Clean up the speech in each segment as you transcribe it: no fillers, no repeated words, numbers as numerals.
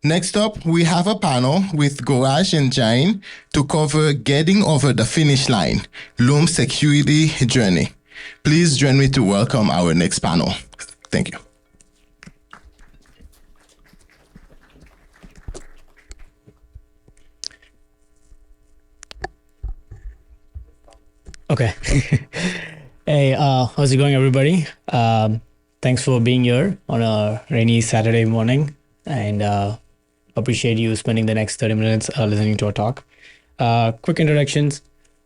Next up, we have a panel with Gowraj and Jain to cover Getting Over the Finish Line, Loom Security Journey. Please join me to welcome our next panel. Thank you. Okay. Hey, how's it going, everybody? Thanks for being here on a rainy Saturday morning, and appreciate you spending the next 30 minutes listening to our talk. Quick introductions.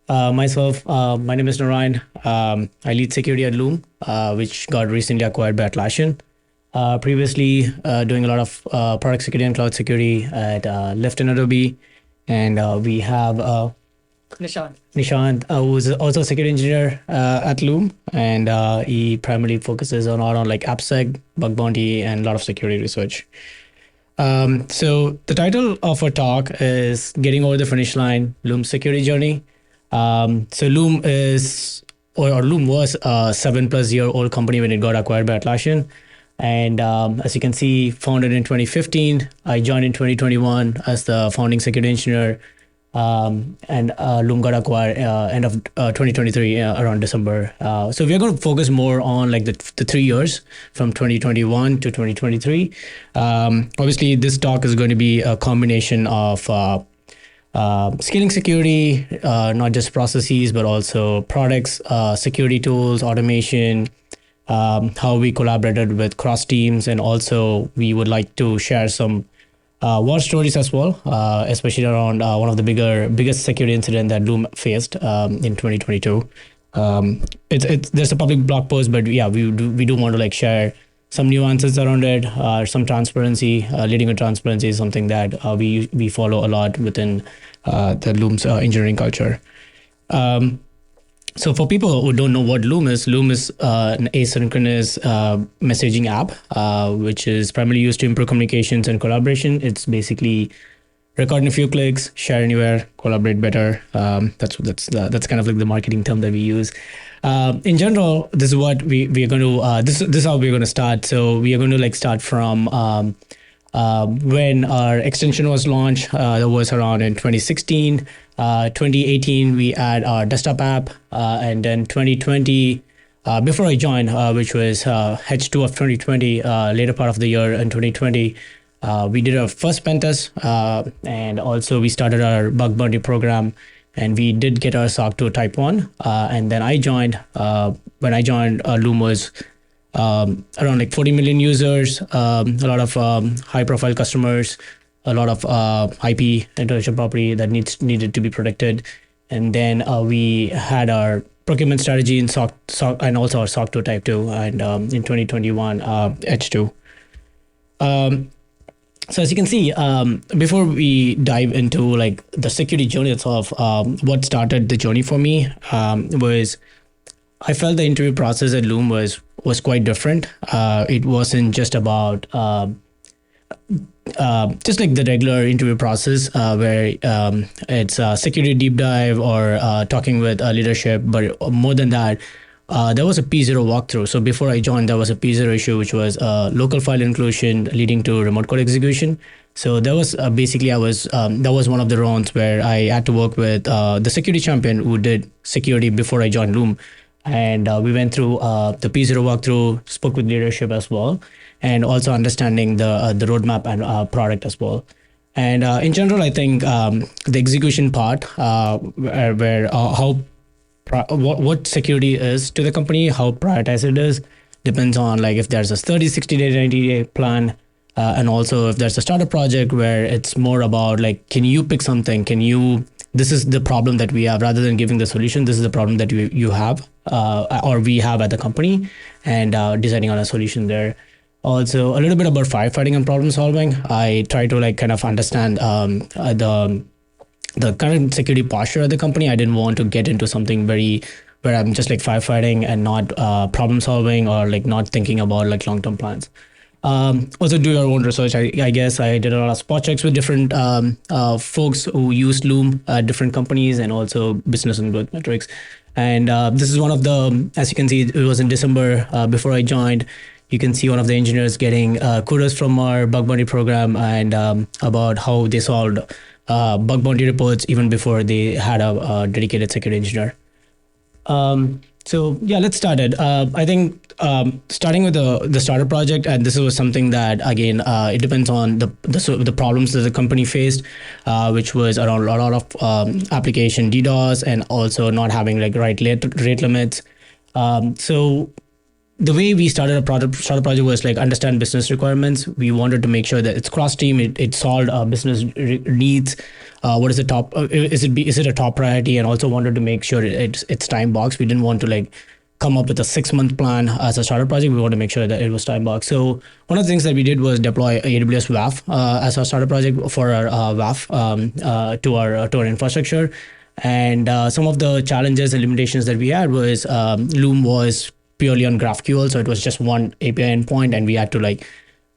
Myself, my name is Narayan. I lead security at Loom, which got recently acquired by Atlassian. Previously, doing a lot of product security and cloud security at Lyft and Adobe. And we have Nishant, who's also a security engineer at Loom, and he primarily focuses on like AppSec, bug bounty, and a lot of security research. So the title of our talk is Getting Over the Finish Line, Loom Security Journey. So Loom Loom was a 7+-year-old company when it got acquired by Atlassian. And as you can see, founded in 2015. I joined in 2021 as the founding security engineer. And Loom got acquired end of 2023 around December. So we are going to focus more on like the 3 years from 2021 to 2023. Obviously, this talk is going to be a combination of scaling security, not just processes, but also products, security tools, automation, how we collaborated with cross teams, and also we would like to share some war stories as well, especially around one of the biggest security incident that Loom faced in 2022. There's a public blog post, but yeah, we do want to like share some nuances around it, some transparency. Leading with transparency is something that we follow a lot within the Loom's engineering culture. So for people who don't know what Loom is an asynchronous messaging app, which is primarily used to improve communications and collaboration. It's basically record in a few clicks, share anywhere, collaborate better. That's kind of like the marketing term that we use. In general, this is what we are going to. This is how we're going to start. So we are going to like start from when our extension was launched. That was around in 2016. 2018, we had our desktop app, and then 2020, before I joined, which was H2 of 2020, later part of the year in 2020, we did our first pen test, and also we started our bug bounty program, and we did get our SOC 2 Type 1, and then I joined. When I joined, Loom was around like 40 million users, a lot of high-profile customers, a lot of IP, intellectual property that needed to be protected. And then we had our procurement strategy in SOC and also our SOC 2 Type 2, and in 2021, H2. So as you can see, before we dive into like the security journey itself, what started the journey for me was I felt the interview process at Loom was quite different. It wasn't just about just like the regular interview process where it's a security deep dive or talking with leadership, but more than that, there was a P0 walkthrough. So before I joined, there was a P0 issue, which was local file inclusion leading to remote code execution. So there was basically that was one of the rounds where I had to work with the security champion who did security before I joined Loom. And we went through the P0 walkthrough, spoke with leadership as well, and also understanding the roadmap and product as well. And in general, I think the execution part, where what security is to the company, how prioritized it is, depends on like if there's a 30, 60-day, 90-day plan, and also if there's a startup project where it's more about like, can you pick something? This is the problem that we have, rather than giving the solution. This is the problem that you have, or we have at the company, and deciding on a solution there. Also, a little bit about firefighting and problem solving. I try to like kind of understand the current security posture of the company. I didn't want to get into something where I'm just like firefighting and not problem solving, or like not thinking about like long-term plans. Also do your own research. I guess I did a lot of spot checks with different folks who use Loom at different companies, and also business and growth metrics. And this is one of the, as you can see, it was in December before I joined. You can see one of the engineers getting kudos from our bug bounty program and about how they solved bug bounty reports even before they had a dedicated security engineer. So yeah, let's start it. I think starting with the starter project, and this was something that again it depends on the problems that the company faced, which was around a lot of application DDoS and also not having like right rate limits. So the way we started starter project was like understand business requirements. We wanted to make sure that it's cross team. It solved business needs. What is the top? Is it a top priority? And also wanted to make sure it's time boxed. We didn't want to like come up with a 6-month plan as a starter project. We want to make sure that it was time boxed. So one of the things that we did was deploy AWS WAF as our starter project for our WAF to our infrastructure. And some of the challenges and limitations that we had was Loom was purely on GraphQL, so it was just one API endpoint, and we had to like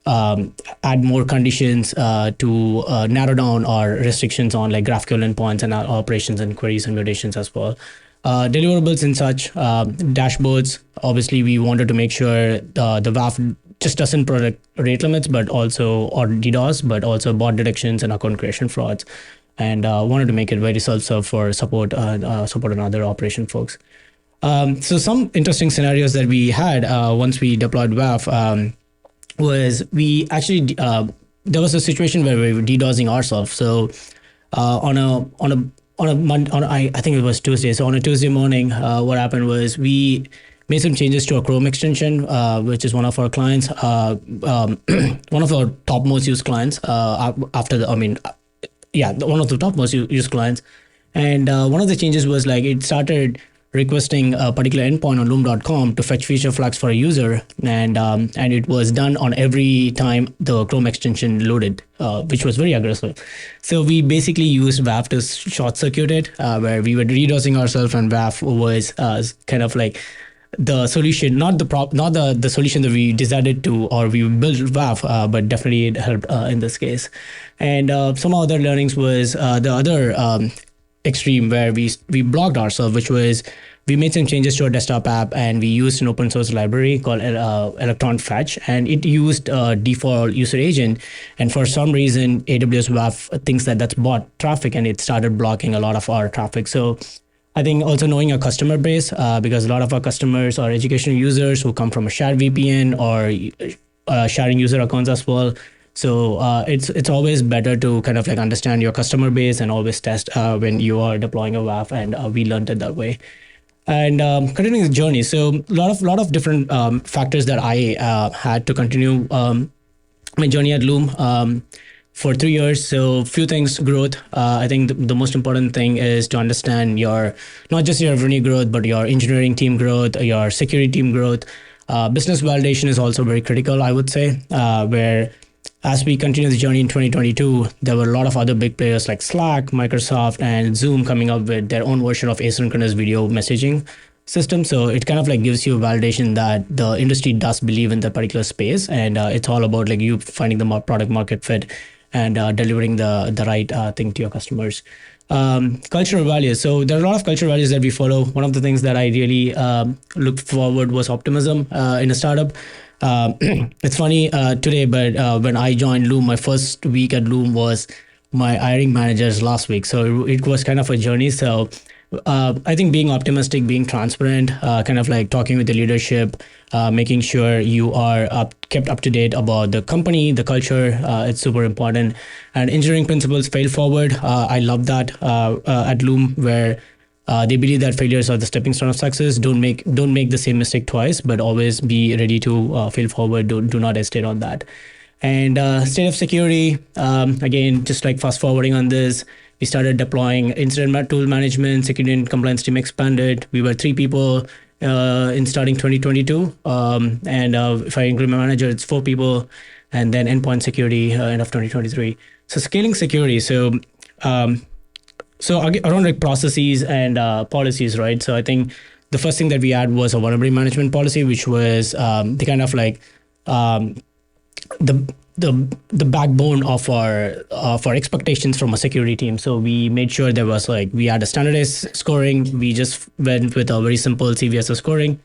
add more conditions to narrow down our restrictions on like GraphQL endpoints and our operations and queries and mutations as well. Deliverables and such, dashboards. Obviously, we wanted to make sure the WAF just doesn't protect rate limits, but also or DDoS, but also bot detections and account creation frauds. And wanted to make it very self-serve for support and other operation folks. So some interesting scenarios that we had once we deployed WAF was we actually there was a situation where we were DDoSing ourselves. So I think it was Tuesday. So on a Tuesday morning, what happened was we made some changes to our Chrome extension, which is one of our clients, one of our topmost used clients. One of the topmost used clients. And one of the changes was like it started requesting a particular endpoint on loom.com to fetch feature flags for a user, and it was done on every time the Chrome extension loaded, which was very aggressive. So we basically used WAF to short circuit it, where we were DDoSing ourselves, and WAF was kind of like the solution, not the solution that we decided to or we built WAF, but definitely it helped in this case. And some other learnings was the other extreme where we blocked ourselves, which was we made some changes to our desktop app and we used an open source library called Electron Fetch, and it used default user agent, and for some reason AWS WAF thinks that that's bot traffic and it started blocking a lot of our traffic. So I think also knowing our customer base, because a lot of our customers are educational users who come from a shared VPN or sharing user accounts as well. So it's always better to kind of like understand your customer base and always test when you are deploying a WAF, and we learned it that way. And continuing the journey, so a lot of different factors that I had to continue my journey at Loom for 3 years. So few things: growth. I think the most important thing is to understand not just your revenue growth, but your engineering team growth, your security team growth. Business validation is also very critical, I would say, where as we continue the journey in 2022, there were a lot of other big players like Slack, Microsoft, and Zoom coming up with their own version of asynchronous video messaging system. So it kind of like gives you a validation that the industry does believe in that particular space, and it's all about like you finding the product market fit and delivering the right thing to your customers. Cultural values. So there are a lot of cultural values that we follow. One of the things that I really looked forward was optimism in a startup. It's funny today, but when I joined Loom, my first week at Loom was my hiring manager's last week. So it was kind of a journey. So I think being optimistic, being transparent, kind of like talking with the leadership, making sure you are kept up to date about the company, the culture, it's super important. And engineering principles, fail forward. I love that at Loom, where they believe that failures are the stepping stone of success. Don't make the same mistake twice, but always be ready to fail forward. Do not hesitate on that. And state of security, again, just like fast forwarding on this, we started deploying incident tool management, security and compliance team expanded. We were 3 people in starting 2022. And if I include my manager, it's 4 people. And then endpoint security end of 2023. So scaling security. So around like processes and policies, right? So I think the first thing that we had was a vulnerability management policy, which was the kind of like the backbone of our expectations from a security team. So we made sure there was like we had a standardized scoring. We just went with a very simple CVSS scoring.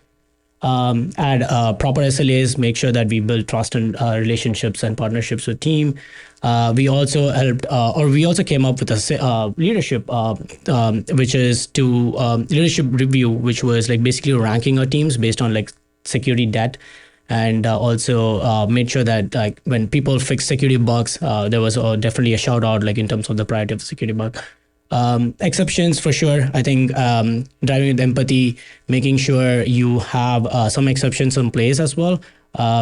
add proper SLAs, make sure that we build trust and relationships and partnerships with team. We also helped, or we also came up with a leadership, which is to leadership review, which was like basically ranking our teams based on like security debt, and also made sure that like when people fix security bugs, there was definitely a shout out like in terms of the priority of the security bug. Exceptions for sure. I think driving with empathy, making sure you have some exceptions in place as well.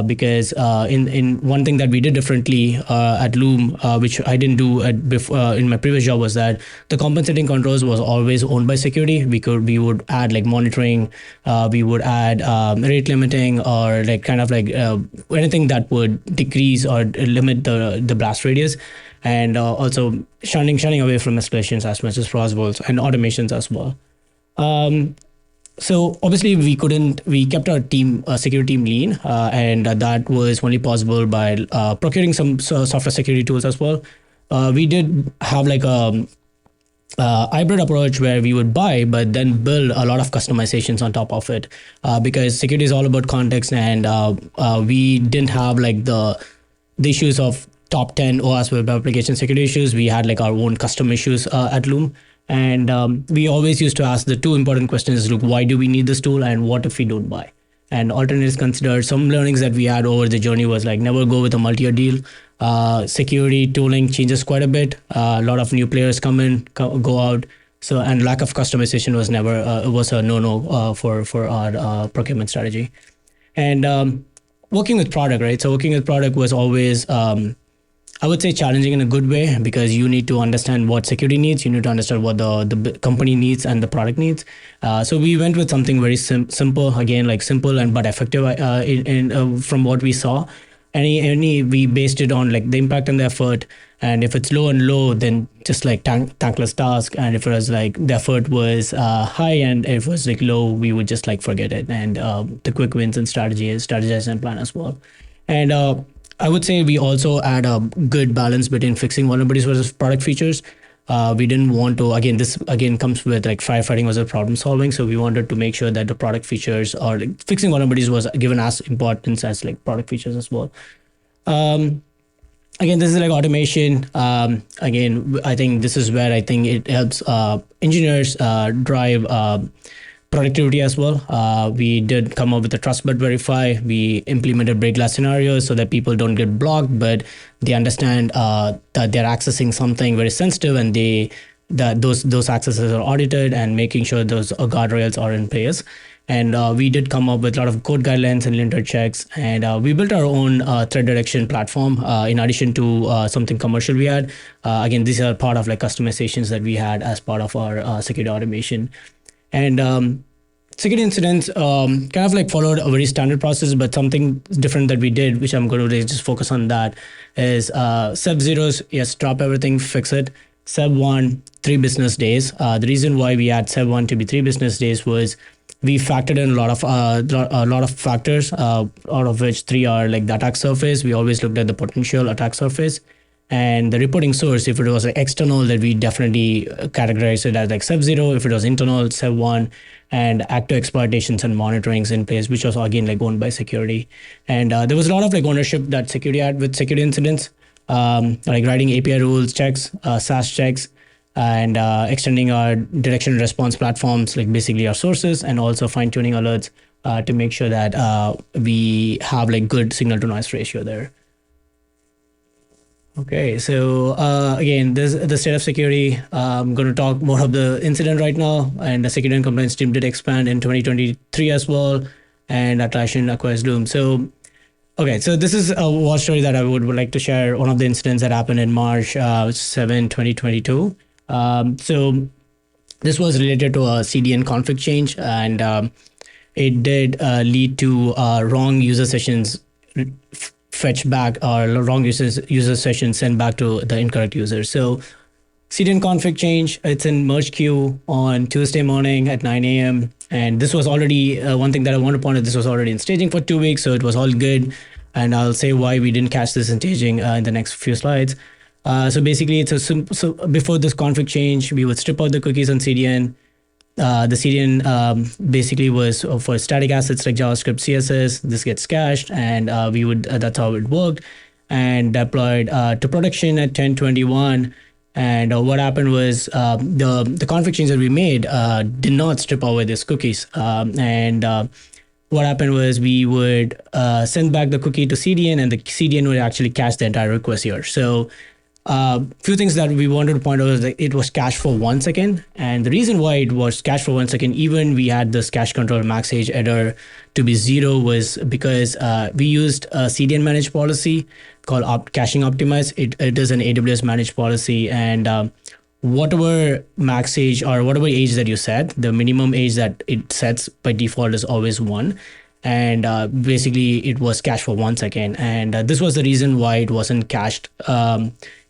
Because in one thing that we did differently at Loom, which I didn't do at before in my previous job, was that the compensating controls was always owned by security. We would add like monitoring, we would add rate limiting, or like kind of like anything that would decrease or limit the blast radius, and also shunning away from escalations as much as possible, and automations as well. So obviously we kept our team security team lean, and that was only possible by procuring some software security tools as well. We did have like a hybrid approach where we would buy but then build a lot of customizations on top of it, because security is all about context, and we didn't have like the issues of top 10 OS web application security issues. We had like our own custom issues at Loom. And we always used to ask the two important questions: look, why do we need this tool, and what if we don't buy? And alternatives considered. Some learnings that we had over the journey was like never go with a multi-year deal. Security tooling changes quite a bit. A lot of new players come in, go out. So, and lack of customization was never was a no-no for our procurement strategy. And working with product, right? So working with product was always I would say challenging in a good way, because you need to understand what security needs, you need to understand what the company needs and the product needs. So we went with something very simple, again, like simple and but effective from what we saw. We based it on like the impact and the effort. And if it's low, then just like thankless task. And if it was like the effort was high and if it was like low, we would just like forget it. And the quick wins and strategize and plan as well. And I would say we also had a good balance between fixing vulnerabilities versus product features. We didn't want to, this again comes with like firefighting versus problem solving. So we wanted to make sure that the product features or like fixing vulnerabilities was given as importance as like product features as well. Again, this is like automation. Again, I think this is where I think it helps engineers drive productivity as well. We did come up with a trust but verify. We implemented break glass scenarios so that people don't get blocked, but they understand that they're accessing something very sensitive, and those accesses are audited, and making sure those guardrails are in place. And we did come up with a lot of code guidelines and linter checks, and we built our own threat detection platform in addition to something commercial we had. Again, these are part of like customizations that we had as part of our security automation. And security incidents kind of like followed a very standard process, but something different that we did, which I'm going to just focus on, that is SEV zeros. Yes, drop everything, fix it. SEV 1, 3 business days. The reason why we had SEV 1 to be 3 business days was we factored in a lot of factors, out of which 3 are like the attack surface. We always looked at the potential attack surface. And the reporting source, if it was like external, that we definitely categorized it as like SEV 0. If it was internal, SEV 1, and active exploitations and monitorings in place, which was again like owned by security. And there was a lot of like ownership that security had with security incidents, like writing API rules checks, SaaS checks, and extending our detection and response platforms, like basically our sources, and also fine tuning alerts to make sure that we have like good signal to noise ratio there. Okay, so again, this the state of security. I'm going to talk more of the incident right now, and the security and compliance team did expand in 2023 as well, and Atlassian acquires Loom. So, okay, so this is a war story that I would like to share. One of the incidents that happened in March 7, 2022. So this was related to a CDN config change, and it did lead to wrong user sessions fetch back, or wrong user session sent back to the incorrect user. So CDN config change, it's in merge queue on Tuesday morning at 9 a.m. And this was already one thing that I want to point out. This was already in staging for 2 weeks, so it was all good. And I'll say why we didn't catch this in staging in the next few slides. So basically, it's so before this config change, we would strip out the cookies on CDN. The CDN basically was for static assets like JavaScript, CSS. This gets cached, and we would that's how it worked, and deployed to production at 10:21. And what happened was the config change that we made did not strip away these cookies, and what happened was we would send back the cookie to CDN, and the CDN would actually cache the entire request here. So few things that we wanted to point out is that it was cached for 1 second, and the reason why it was cached for 1 second, even we had this cache control max age error to be 0, was because we used a CDN managed policy called caching optimize. It is an AWS managed policy, and whatever max age or whatever age that you set, the minimum age that it sets by default is always 1. And basically it was cached for 1 second, and this was the reason why it wasn't cached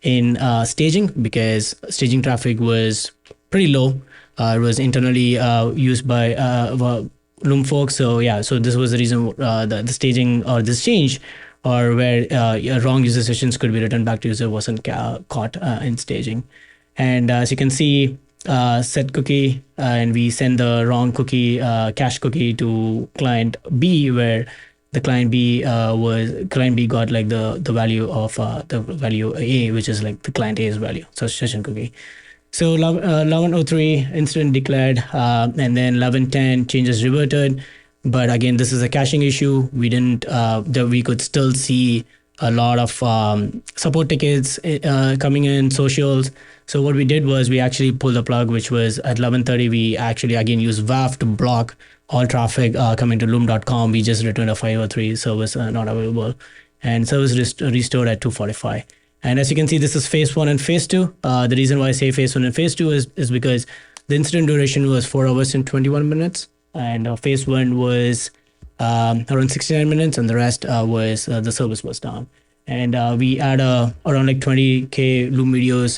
in staging, because staging traffic was pretty low. It was internally used by Loom folks. So yeah, so this was the reason the staging or this change, or where wrong user sessions could be returned back to user, wasn't caught in staging. And as you can see, set cookie, and we send the wrong cookie, cache cookie to client B, where the client B got like the value of the value A, which is like the client A's value, so session cookie. So 11:03 incident declared, and then 11:10 changes reverted. But again, this is a caching issue. We didn't we could still see a lot of support tickets coming in, socials. So what we did was we actually pulled the plug, which was at 11:30. We actually again used WAF to block all traffic coming to loom.com. We just returned a 503 service not available, and service restored at 2:45. And as you can see, this is phase 1 and phase 2. The reason why I say phase 1 and phase 2 is because the incident duration was 4 hours and 21 minutes, and phase 1 was around 69 minutes, and the rest was the service was down. And we had around like 20K Loom videos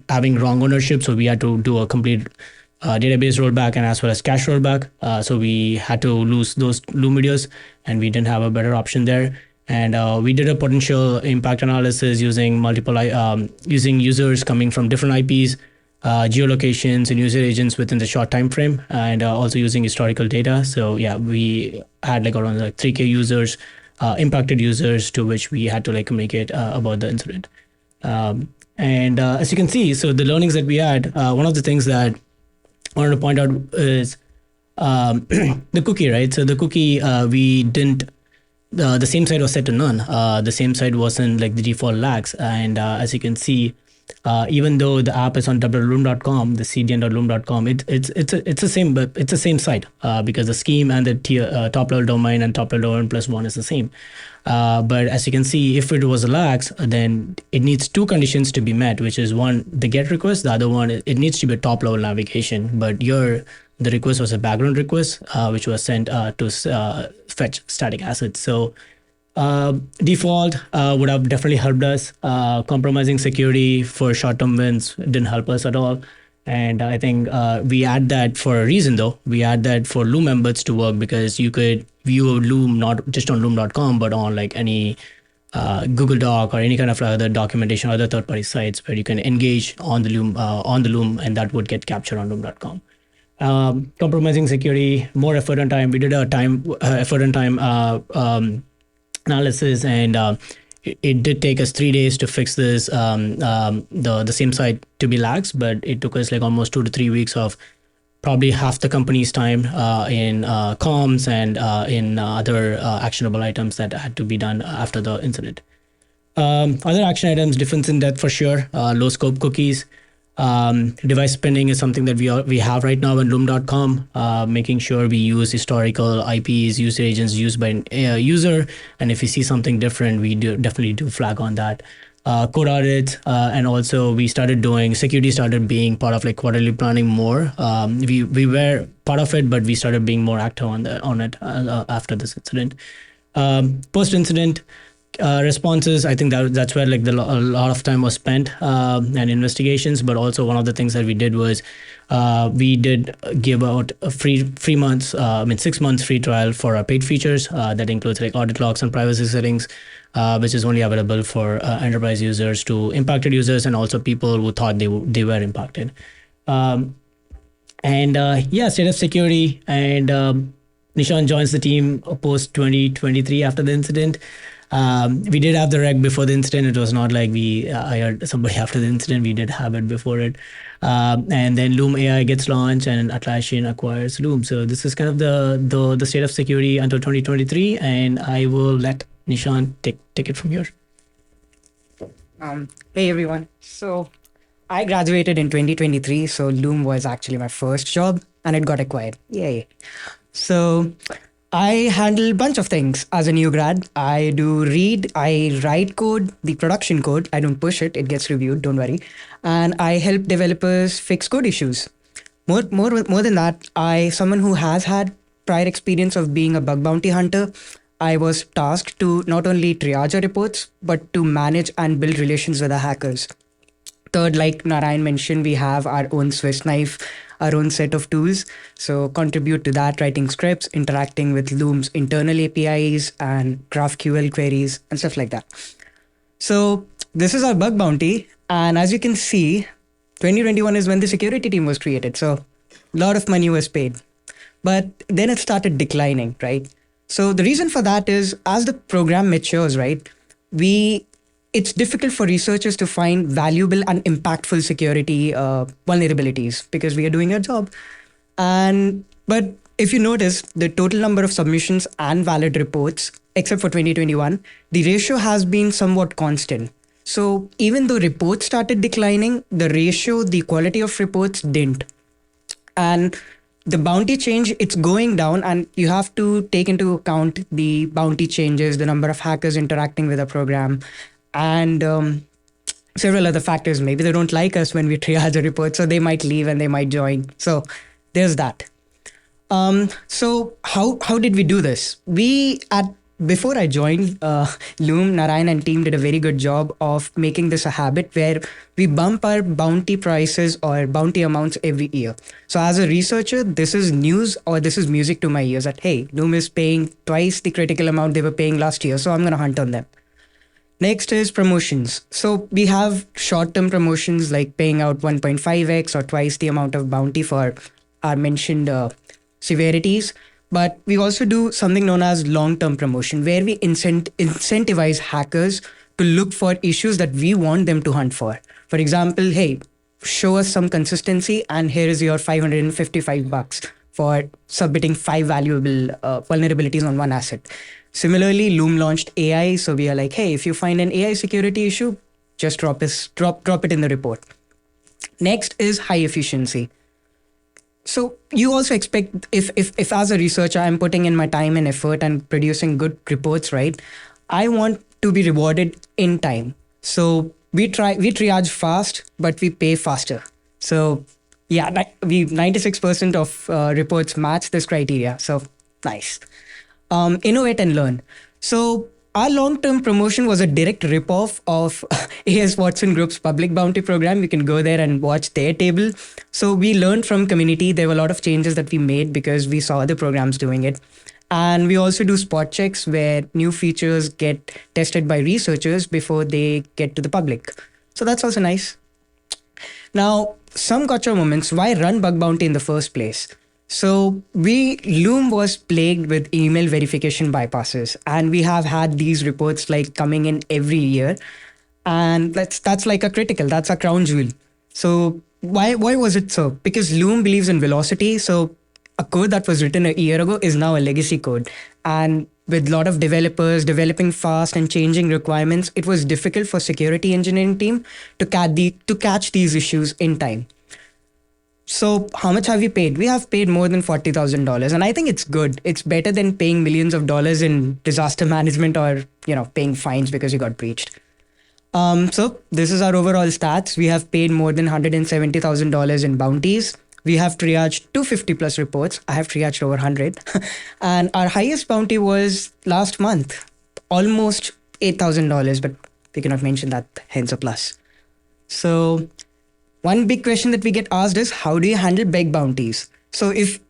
having wrong ownership. So we had to do a complete database rollback and as well as cache rollback. So we had to lose those Loom videos, and we didn't have a better option there. And we did a potential impact analysis using using users coming from different IPs, geolocations, and user agents within the short time frame, and also using historical data. So yeah, we had like around like 3K users, impacted users, to which we had to like communicate about the incident. And as you can see, so the learnings that we had, one of the things that I wanted to point out is the cookie, right? So the cookie, we didn't, the same side was set to none. The same side wasn't like the default lags. And as you can see, even though the app is on www.loom.com, the cdn.loom.com, it's the same, but it's the same site because the scheme and the top level domain and top level domain plus 1 is the same. But as you can see, if it was a lags, then it needs 2 conditions to be met, which is one, the get request. The other one, it needs to be a top level navigation. But here, the request was a background request, which was sent to fetch static assets. So default would have definitely helped us. Compromising security for short-term wins didn't help us at all. And I think we add that for a reason, though. We add that for Loom embeds to work, because you could view Loom not just on loom.com, but on like any Google Doc or any kind of other documentation, other third-party sites where you can engage on the Loom, and that would get captured on loom.com. Compromising security, more effort and time. We did a effort and time analysis, and it did take us 3 days to fix this, the same site to be lags, but it took us like almost 2 to 3 weeks of probably half the company's time in comms and in other actionable items that had to be done after the incident. Other action items, difference in depth for sure, low scope cookies. Device spinning is something that we have right now in loom.com, making sure we use historical IPs, user agents used by a user, and if we see something different, we definitely do flag on that. Code audits, and also we started doing, security started being part of like quarterly planning more. We were part of it, but we started being more active on it after this incident. Post-incident, responses, I think that's where like a lot of time was spent, and investigations. But also one of the things that we did was we did give out a free 6 months free trial for our paid features that includes like audit logs and privacy settings, which is only available for enterprise users to impacted users and also people who thought they were impacted. And state of security. And Nishant joins the team post 2023 after the incident. We did have the rec before the incident. It was not like we hired somebody after the incident. We did have it before it. And then Loom AI gets launched and Atlassian acquires Loom. So this is kind of the state of security until 2023. And I will let Nishant take it from here. Hey everyone. So I graduated in 2023. So Loom was actually my first job and it got acquired. Yay. So I handle a bunch of things as a new grad. I write code, the production code. I don't push it, it gets reviewed, don't worry. And I help developers fix code issues. More than that, someone who has had prior experience of being a bug bounty hunter. I was tasked to not only triage our reports, but to manage and build relations with the hackers. Third, like Narayan mentioned, we have our own Swiss knife, our own set of tools. So contribute to that, writing scripts, interacting with Loom's internal APIs and GraphQL queries and stuff like that. So this is our bug bounty. And as you can see, 2021 is when the security team was created. So a lot of money was paid. But then it started declining, right? So the reason for that is as the program matures, right, it's difficult for researchers to find valuable and impactful security vulnerabilities because we are doing our job. But if you notice, the total number of submissions and valid reports, except for 2021, the ratio has been somewhat constant. So even though reports started declining, the quality of reports didn't. And the bounty change, it's going down, and you have to take into account the bounty changes, the number of hackers interacting with the program, and several other factors. Maybe they don't like us when we triage a report, so they might leave and they might join. So there's that. So how did we do this? Before I joined Loom, Narayan and team did a very good job of making this a habit where we bump our bounty prices or bounty amounts every year. So as a researcher, this is news or this is music to my ears that, hey, Loom is paying twice the critical amount they were paying last year, so I'm going to hunt on them. Next is promotions. So we have short-term promotions like paying out 1.5x or twice the amount of bounty for our mentioned severities. But we also do something known as long-term promotion, where we incentivize hackers to look for issues that we want them to hunt for. For example, hey, show us some consistency and here is your $555 for submitting 5 valuable vulnerabilities on one asset. Similarly, Loom launched AI. So we are like, hey, if you find an AI security issue, just drop it in the report. Next is high efficiency. So you also expect if as a researcher, I'm putting in my time and effort and producing good reports, right? I want to be rewarded in time. So we triage fast, but we pay faster. So yeah, 96% of reports match this criteria. So nice. Innovate and learn. So our long-term promotion was a direct rip-off of AS Watson Group's public bounty program. You can go there and watch their table. So we learned from community. There were a lot of changes that we made because we saw other programs doing it. And we also do spot checks where new features get tested by researchers before they get to the public. So that's also nice. Now, some gotcha moments. Why run bug bounty in the first place? So Loom was plagued with email verification bypasses, and we have had these reports like coming in every year, and that's like that's a crown jewel. So why was it so? Because Loom believes in velocity. So a code that was written a year ago is now a legacy code, and with a lot of developers developing fast and changing requirements, it was difficult for security engineering team to catch these issues in time. So how much have we paid? We have paid more than $40,000, and I think it's good. It's better than paying millions of dollars in disaster management or paying fines because you got breached. So this is our overall stats. We have paid more than $170,000 in bounties. We have triaged 250 plus reports. I have triaged over 100, and our highest bounty was last month, almost $8,000, but we cannot mention that, hence a plus. So one big question that we get asked is, how do you handle big bounties? So if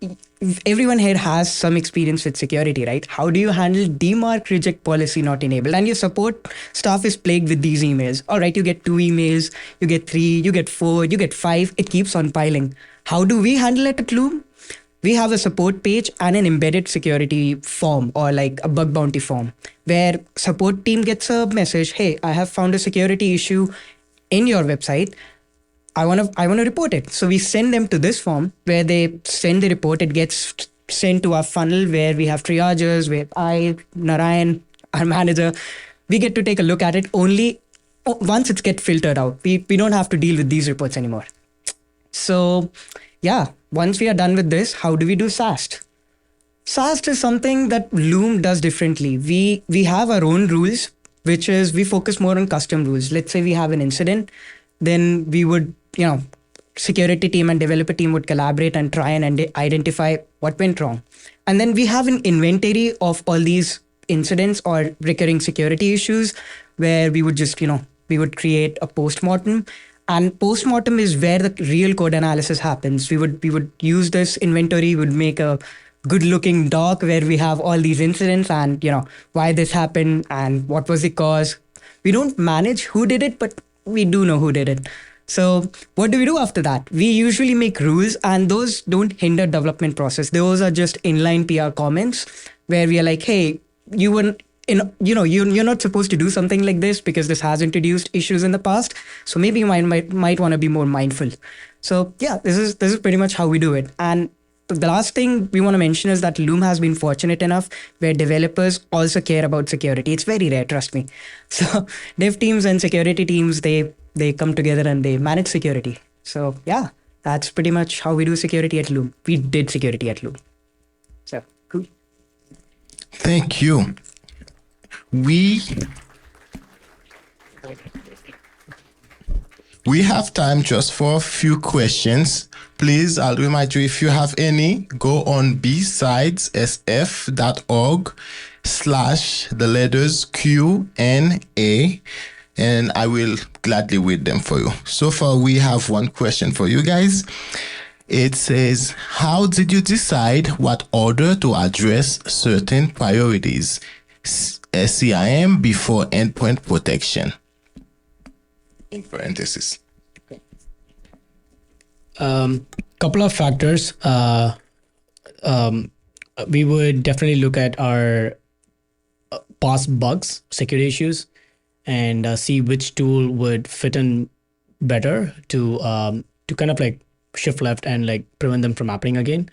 everyone here has some experience with security, right? How do you handle demarc reject policy not enabled? And your support staff is plagued with these emails. All right, you get 2 emails, you get 3, you get 4, you get 5. It keeps on piling. How do we handle it at Loom? We have a support page and an embedded security form, or like a bug bounty form, where support team gets a message, hey, I have found a security issue in your website. I want to report it. So we send them to this form where they send the report. It gets sent to our funnel where we have triagers, where Narayan, our manager, we get to take a look at it only once it gets filtered out. We don't have to deal with these reports anymore. So yeah, once we are done with this, how do we do SAST? SAST is something that Loom does differently. We have our own rules, which is we focus more on custom rules. Let's say we have an incident, then we would, security team and developer team would collaborate and try and identify what went wrong. And then we have an inventory of all these incidents or recurring security issues where we would just, we would create a postmortem. And postmortem is where the real code analysis happens. We would use this inventory, would make a good looking doc where we have all these incidents and, why this happened and what was the cause. We don't manage who did it, but we do know who did it. So what do we do after that? We usually make rules, and those don't hinder development process. Those are just inline PR comments where we are like, hey, you're not supposed to do something like this because this has introduced issues in the past. So maybe you might want to be more mindful. So yeah, this is pretty much how we do it. And the last thing we want to mention is that Loom has been fortunate enough where developers also care about security. It's very rare, trust me. So dev teams and security teams, they come together and they manage security. So yeah, that's pretty much how we do security at Loom. We did security at Loom. So cool. Thank you. We have time just for a few questions. Please, I'll remind you, if you have any, go on BSidesSF.org/Q&A, and I will gladly read them for you. So far, we have one question for you guys. It says, how did you decide what order to address certain priorities? SCIM before endpoint protection. In parentheses. Couple of factors. We would definitely look at our past bugs, security issues, and see which tool would fit in better to kind of like shift left and like prevent them from happening again.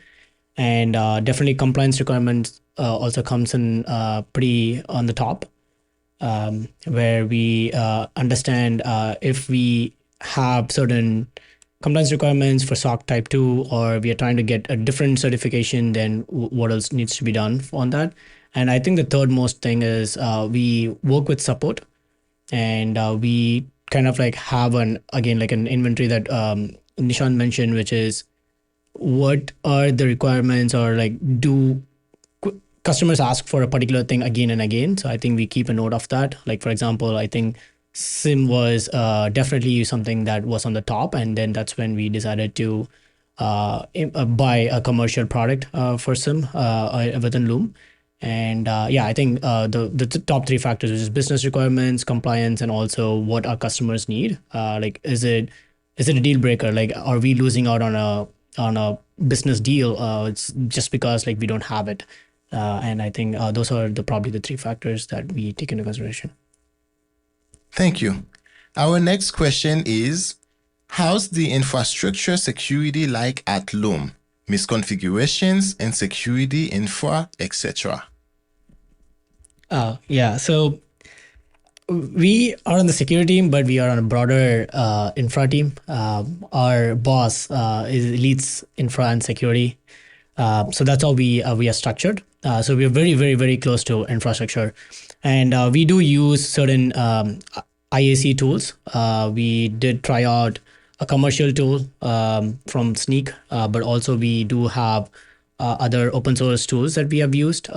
And definitely compliance requirements also comes in pretty on the top, where we understand if we have certain compliance requirements for SOC type 2, or we are trying to get a different certification, then what else needs to be done on that. And I think the third most thing is we work with support, and we kind of like have an inventory that Nishant mentioned, which is what are the requirements, or like do customers ask for a particular thing again and again. So I think we keep a note of that. Like, for example, I think SIM was definitely something that was on the top, and then that's when we decided to buy a commercial product for SIM within Loom. And I think the top three factors, which is business requirements, compliance, and also what our customers need. Like, is it a deal breaker? Like, are we losing out on a business deal? It's just because like we don't have it. And I think those are probably the three factors that we take into consideration. Thank you. Our next question is, how's the infrastructure security like at Loom? Misconfigurations and security infra, etc. So we are on the security team, but we are on a broader infra team. Our boss leads infra and security. So that's how we are structured. So we are very, very, very close to infrastructure. And we do use certain IAC tools. We did try out a commercial tool from Sneak, but also we do have other open source tools that we have used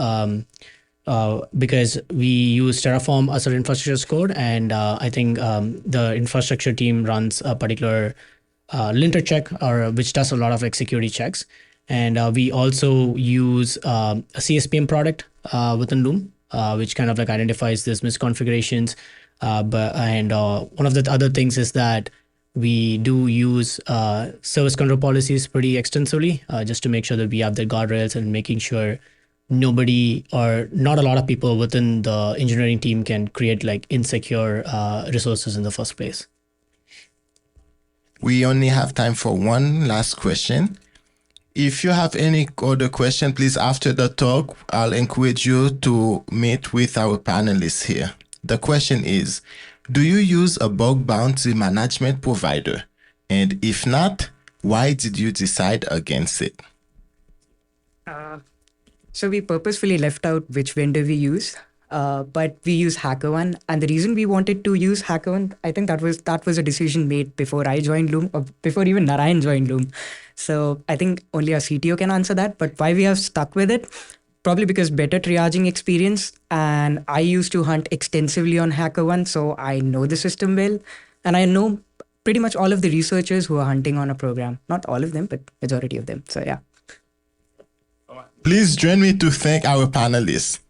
because we use Terraform as our infrastructure as code. And I think the infrastructure team runs a particular linter check, which does a lot of like security checks. And we also use a CSPM product within Loom, which kind of like identifies these misconfigurations. One of the other things is that we do use service control policies pretty extensively, just to make sure that we have the guardrails and making sure nobody or not a lot of people within the engineering team can create like insecure resources in the first place. We only have time for one last question. If you have any other question, please, after the talk, I'll encourage you to meet with our panelists here. The question is, do you use a bug bounty management provider? And if not, why did you decide against it? So we purposefully left out which vendor we use, but we use HackerOne. And the reason we wanted to use HackerOne, I think that was a decision made before I joined Loom, or before even Narayan joined Loom. So I think only our CTO can answer that. But why we have stuck with it? Probably because better triaging experience. And I used to hunt extensively on HackerOne, so I know the system well. And I know pretty much all of the researchers who are hunting on a program. Not all of them, but majority of them. So yeah. Please join me to thank our panelists.